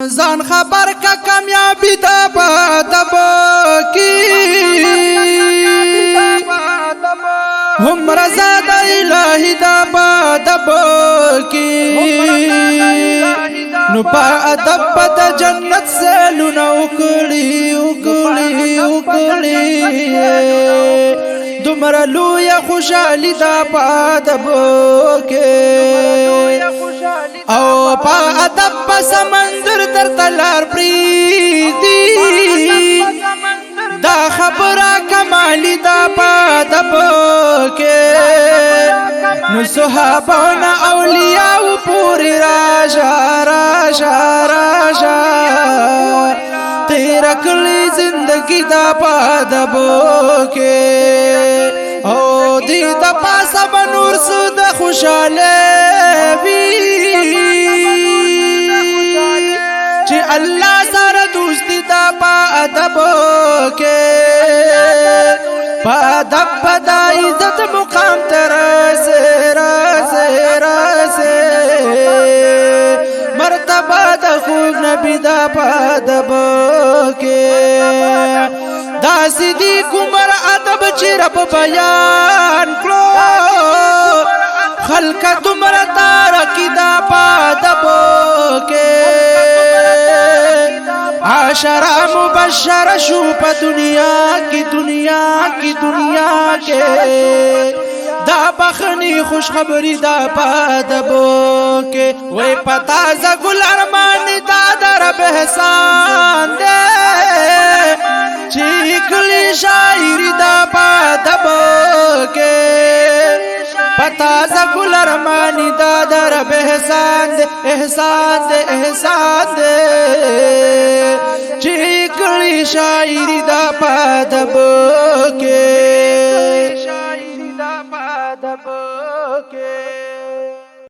ځان خبر کا کامیابی دا بادب کی هم رضا د الہی دا بادب کی نو پا ادب د جنت سے لنا اکڑی اکڑی اکڑی دمر لوی خوشحالی دا بادب کی او پا ادب پا سمندر در تلار پریدی دا خبرہ کمالی دا پا ادب کے نو صحابونا اولیاء پوری راشا راشا راشا تیرا کلی زندگی دا پا ادب کے او دی دا پاسا بنور سود خوشحالے چی اللہ سارا دوستی دا پا ادب کے پا ادب دا عزت مقام ترسے رسے رسے مرتبہ دا خوب نبی دا پا ادب کے دا صدیق عمر ادب چی رب بیان کلو خلق دمر تارکی دا پا ادب کے عاشرہ مبشر شو پا دنیا کی کے دا بخنی خوشخبری دا پا ادب کے وی پتا زگل ارمان دا در بحسان دے چیکلی شاعری دا پا ادب کے پتا زگل ارمانی دا در احسان دے احسان دے احسان دے چیکلی شاعری دا پا ادب کے